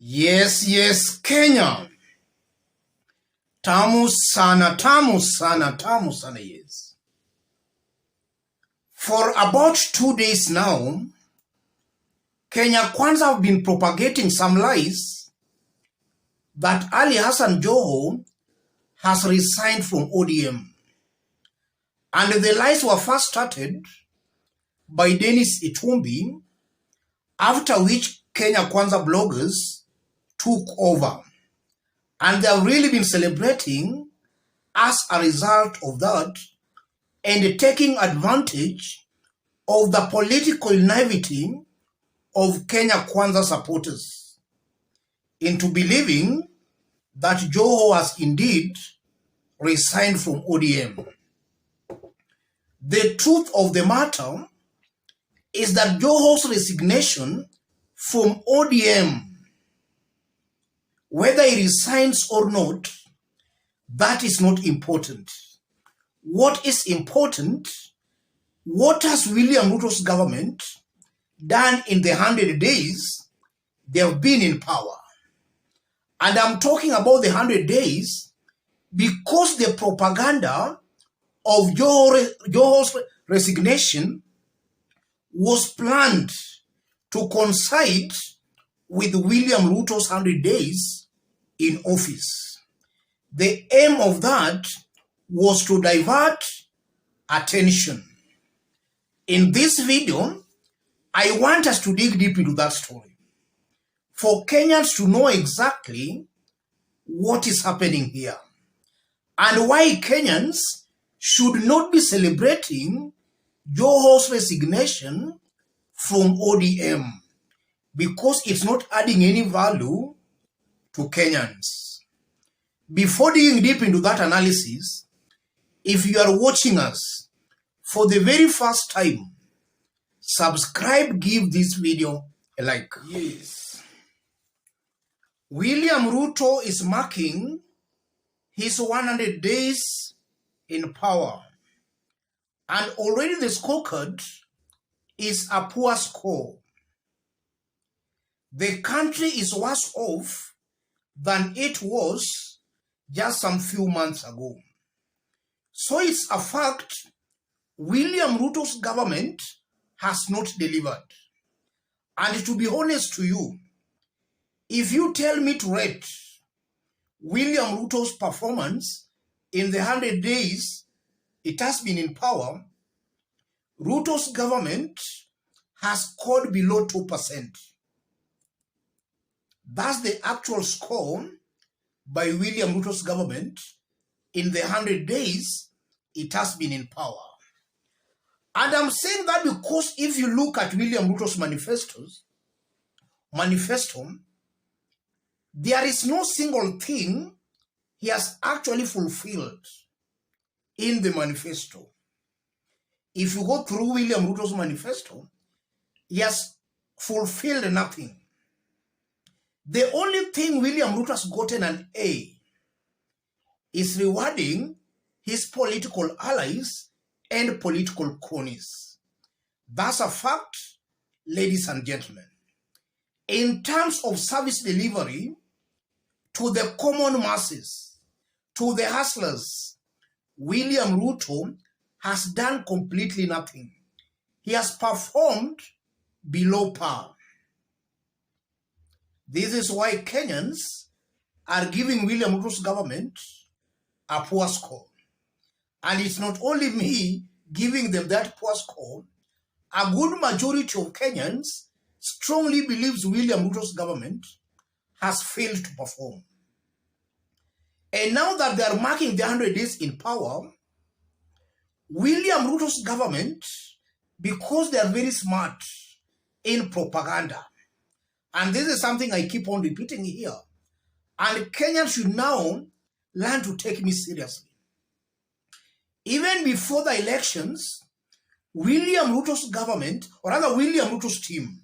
Yes, Kenya. Tamu sana, yes. For about 2 days now, Kenya Kwanza have been propagating some lies that Ali Hassan Joho has resigned from ODM. And the lies were first started by Denis Itumbi, after which Kenya Kwanza bloggers took over. And they have really been celebrating as a result of that and taking advantage of the political naivety of Kenya Kwanza supporters into believing that Joho has indeed resigned from ODM. The truth of the matter is that Joho's resignation from ODM, whether he resigns or not, that is not important. What is important, what has William Ruto's government done in the 100 days they have been in power? And I'm talking about the 100 days because the propaganda of Joho's resignation was planned to coincide with William Ruto's 100 days in office. The aim of that was to divert attention. In this video, I want us to dig deep into that story for Kenyans to know exactly what is happening here and why Kenyans should not be celebrating Joho's resignation from ODM because it's not adding any value to Kenyans. Before digging deep into that analysis, if you are watching us for the very first time, subscribe, give this video a like. Yes. William Ruto is marking his 100 days in power. And already the scorecard is a poor score. The country is worse off than it was just some few months ago. So it's a fact William Ruto's government has not delivered. And to be honest to you, if you tell me to rate William Ruto's performance in the 100 days it has been in power, Ruto's government has scored below 2%. That's the actual score by William Ruto's government in the 100 days it has been in power. And I'm saying that because if you look at William Ruto's manifesto, there is no single thing he has actually fulfilled in the manifesto. If you go through William Ruto's manifesto, he has fulfilled nothing. The only thing William Ruto has gotten an A is rewarding his political allies and political cronies. That's a fact, ladies and gentlemen. In terms of service delivery to the common masses, to the hustlers, William Ruto has done completely nothing. He has performed below par. This is why Kenyans are giving William Ruto's government a poor score. And it's not only me giving them that poor score. A good majority of Kenyans strongly believes William Ruto's government has failed to perform. And now that they are marking the 100 days in power, William Ruto's government, because they are very smart in propaganda, and this is something I keep on repeating here, and Kenyans should now learn to take me seriously. Even before the elections, William Ruto's government, or rather William Ruto's team,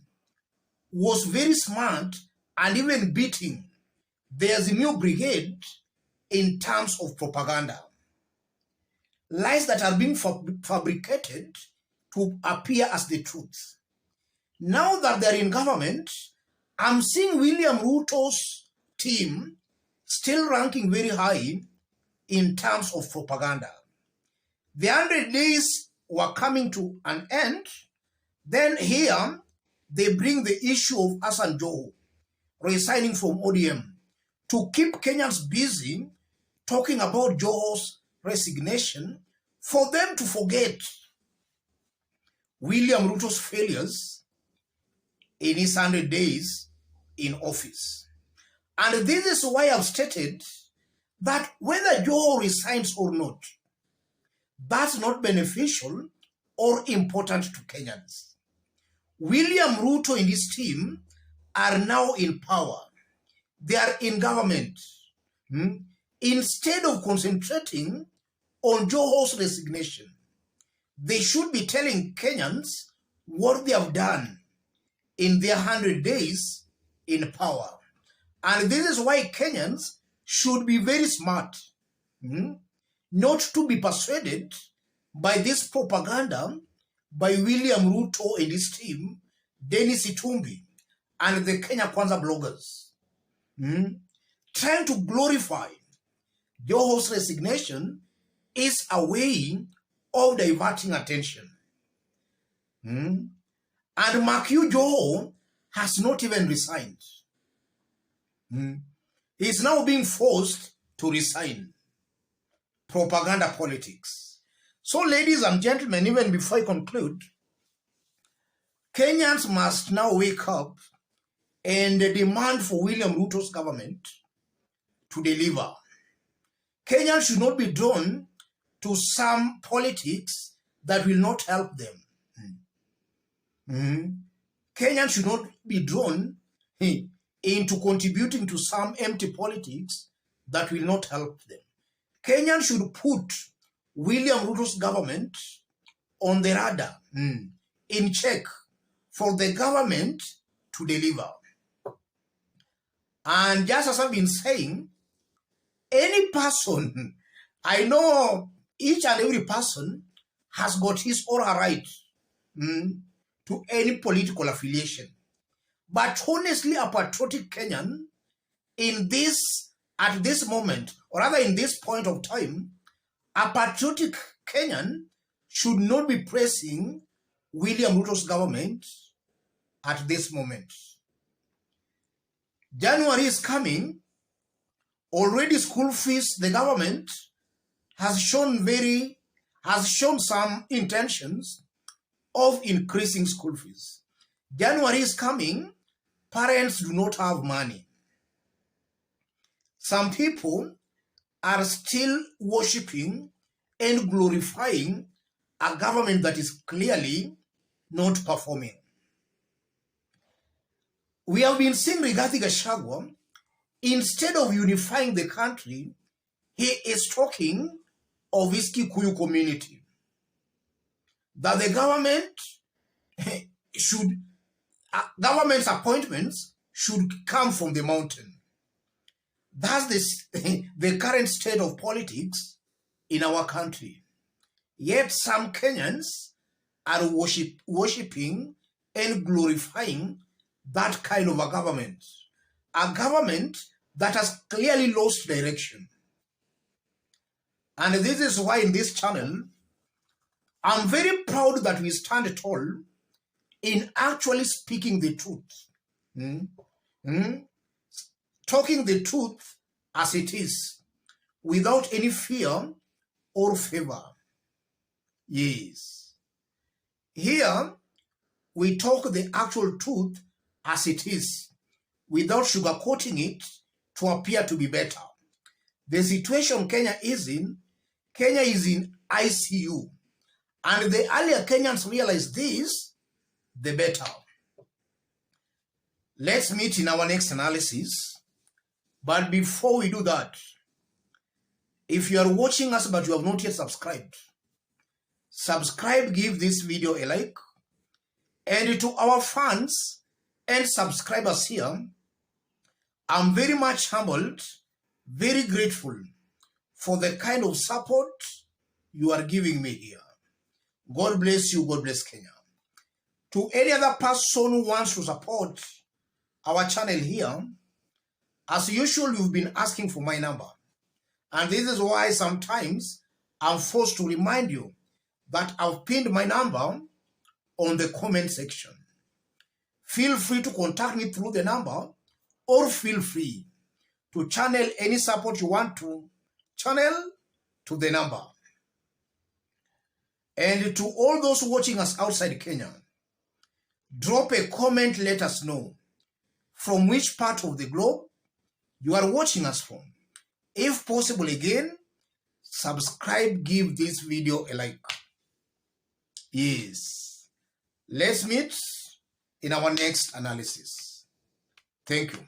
was very smart and even beating the Azimio brigade in terms of propaganda. Lies that are being fabricated to appear as the truth. Now that they're in government I'm seeing William Ruto's team still ranking very high in terms of propaganda. The 100 days were coming to an end. Then here, they bring the issue of Joho resigning from ODM to keep Kenyans busy talking about Joho's resignation, for them to forget William Ruto's failures in his 100 days in office. And this is why I've stated that whether Joho resigns or not, that's not beneficial or important to Kenyans. William Ruto and his team are now in power. They are in government. Instead of concentrating on Joho's resignation, they should be telling Kenyans what they have done in their 100 days in power. And this is why Kenyans should be very smart, not to be persuaded by this propaganda by William Ruto and his team, Denis Itumbi, and the Kenya Kwanza bloggers, trying to glorify Joho's resignation is a way of diverting attention. And mark you, Joho has not even resigned. He is now being forced to resign. Propaganda politics. So, ladies and gentlemen, even before I conclude, Kenyans must now wake up and demand for William Ruto's government to deliver. Kenyans should not be drawn to some politics that will not help them. Kenyans should not be drawn into contributing to some empty politics that will not help them. Kenyans should put William Ruto's government on the radar, in check, for the government to deliver. And just as I've been saying, any person, I know each and every person has got his or her right to any political affiliation. But honestly, a patriotic Kenyan at this moment, or rather in this point of time, a patriotic Kenyan should not be praising William Ruto's government at this moment. January is coming. Already school fees, the government has shown some intentions of increasing school fees. January is coming. Parents do not have money. Some people are still worshipping and glorifying a government that is clearly not performing. We have been seeing Rigathi Gachagua, instead of unifying the country, he is talking of his Kikuyu community. That the government's appointments should come from the mountain. That's the current state of politics in our country. Yet some Kenyans are worshipping and glorifying that kind of a government that has clearly lost direction. And this is why in this channel, I'm very proud that we stand tall in actually speaking the truth. Talking the truth as it is, without any fear or favor. Yes. Here, we talk the actual truth as it is, without sugarcoating it to appear to be better. The situation Kenya is in ICU. And the earlier Kenyans realize this, the better. Let's meet in our next analysis. But before we do that, if you are watching us but you have not yet subscribed, subscribe, give this video a like. And to our fans and subscribers here, I'm very much humbled, very grateful for the kind of support you are giving me here. God bless you, God bless Kenya. To any other person who wants to support our channel here. As usual, you've been asking for my number. And this is why sometimes I'm forced to remind you that I've pinned my number on the comment section. Feel free to contact me through the number, or feel free to channel any support you want to channel to the number. And to all those watching us outside Kenya, drop a comment, let us know from which part of the globe you are watching us from. If possible, again, subscribe, give this video a like. Yes. Let's meet in our next analysis. Thank you.